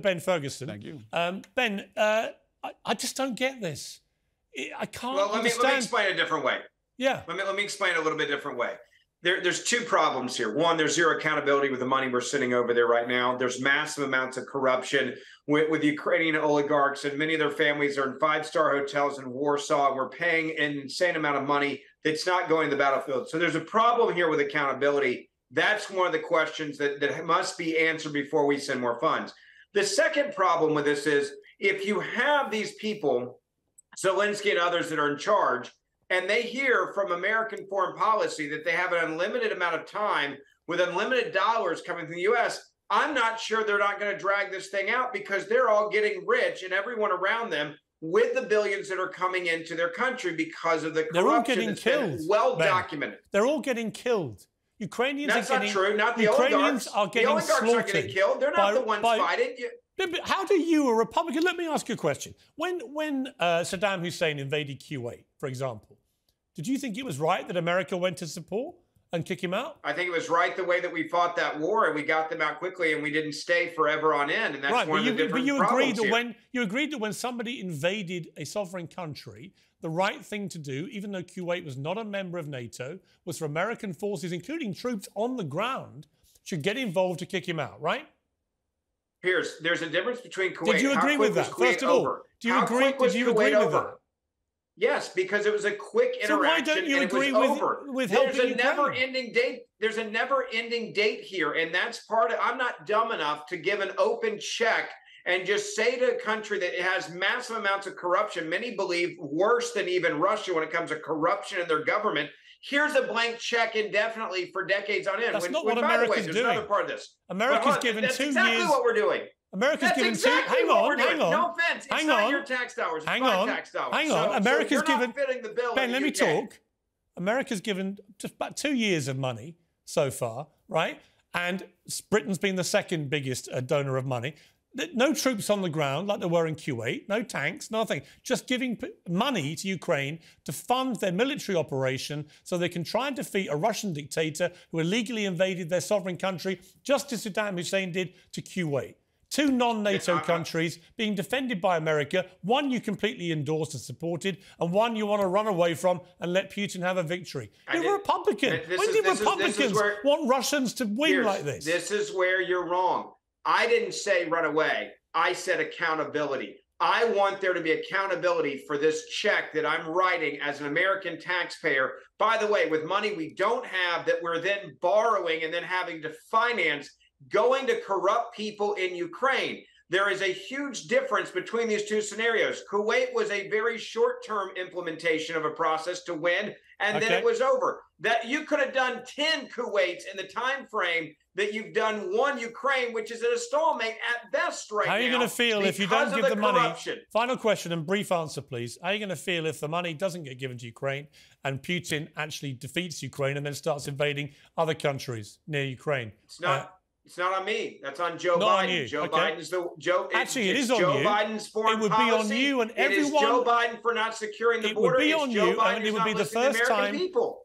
Ben Ferguson. Thank you. Ben, I just don't get this. I can't understand. Let me explain it a different way. Yeah. Let me explain it a little bit different way. There's two problems here. One, there's zero accountability with the money we're sitting over there right now. There's massive amounts of corruption with Ukrainian oligarchs, and many of their families are in five-star hotels in Warsaw, and we're paying an insane amount of money that's not going to the battlefield. So there's a problem here with accountability. That's one of the questions that must be answered before we send more funds. The second problem with this is if you have these people, Zelensky and others that are in charge, and they hear from American foreign policy that they have an unlimited amount of time with unlimited dollars coming from the U.S., I'm not sure they're not going to drag this thing out because they're all getting rich and everyone around them with the billions that are coming into their country because of the corruption. They're all getting killed. Well documented. They're all getting killed. Ukrainians That's are getting, not true. Not the Ukrainians oligarchs. are getting the oligarchs slaughtered. aren't getting killed. They're not the ones fighting. How do you, a Republican, let me ask you a question. When Saddam Hussein invaded Kuwait, for example, did you think it was right that America went to support and kick him out? I think it was right the way that we fought that war and we got them out quickly and we didn't stay forever on end. And that's right, one of the different problems here. You agreed that when somebody invaded a sovereign country, the right thing to do, even though Kuwait was not a member of NATO, was for American forces, including troops on the ground, should get involved to kick him out, right? Piers, there's a difference between Kuwait. Did you agree with that? First of all, do you agree with that? Yes, because it was a quick interaction. So why don't you agree with helping Ukraine? There's a never-ending date here, and that's part of. I'm not dumb enough to give an open check and just say to a country that has massive amounts of corruption. Many believe worse than even Russia when it comes to corruption in their government. Here's a blank check indefinitely for decades on end. That's not what America's doing. There's another part of this. America's given 2 years. That's exactly what we're doing. America's given exactly hang on. No offense. It's not your tax dollars. It's my tax dollars. Hang on. America's given. Not fitting the bill. Ben, let me talk. America's given just about 2 years of money so far, right? And Britain's been the second biggest donor of money. No troops on the ground like there were in Kuwait, no tanks, nothing. Just giving money to Ukraine to fund their military operation so they can try and defeat a Russian dictator who illegally invaded their sovereign country, just as Saddam Hussein did to Kuwait. 2 non-NATO countries being defended by America, one you completely endorsed and supported, and one you want to run away from and let Putin have a victory. You're a Republican. When did Republicans want Russians to win like this? This is where you're wrong. I didn't say run away. I said accountability. I want there to be accountability for this check that I'm writing as an American taxpayer. By the way, with money we don't have that we're then borrowing and then having to finance going to corrupt people in Ukraine. There is a huge difference between these two scenarios. Kuwait was a very short-term implementation of a process to win, and then it was over. That you could have done 10 Kuwaits in the time frame that you've done 1 Ukraine, which is at a stalemate at best right now. How are you going to feel if you don't give the money? Final question and brief answer, please. How are you going to feel if the money doesn't get given to Ukraine and Putin actually defeats Ukraine and then starts invading other countries near Ukraine? It's not on me. That's on Joe Biden. Joe Biden's the Joe. Actually, it is on Joe you. Biden's foreign policy. It would be on you and everyone. It is Joe Biden for not securing the border. It would be on you, and it would be the first time.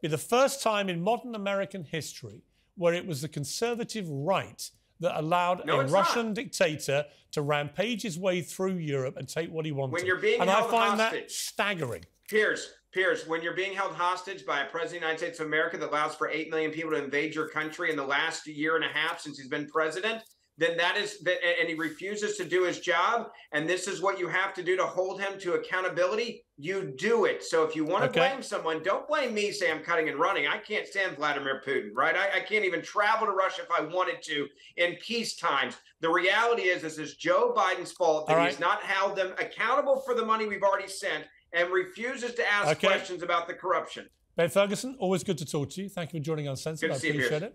Be the first time in modern American history where it was the conservative right that allowed a Russian dictator to rampage his way through Europe and take what he wanted. When you're being held hostage, I find that staggering. Piers, when you're being held hostage by a president of the United States of America that allows for 8 million people to invade your country in the last year and a half since he's been president, then and he refuses to do his job, and this is what you have to do to hold him to accountability, you do it. So if you want to blame someone, don't blame me, say I'm cutting and running. I can't stand Vladimir Putin, right? I can't even travel to Russia if I wanted to in peace times. The reality is this is Joe Biden's fault that he's not held them accountable for the money we've already sent and refuses to ask questions about the corruption. Ben Ferguson, always good to talk to you. Thank you for joining us, Sensible. I appreciate it.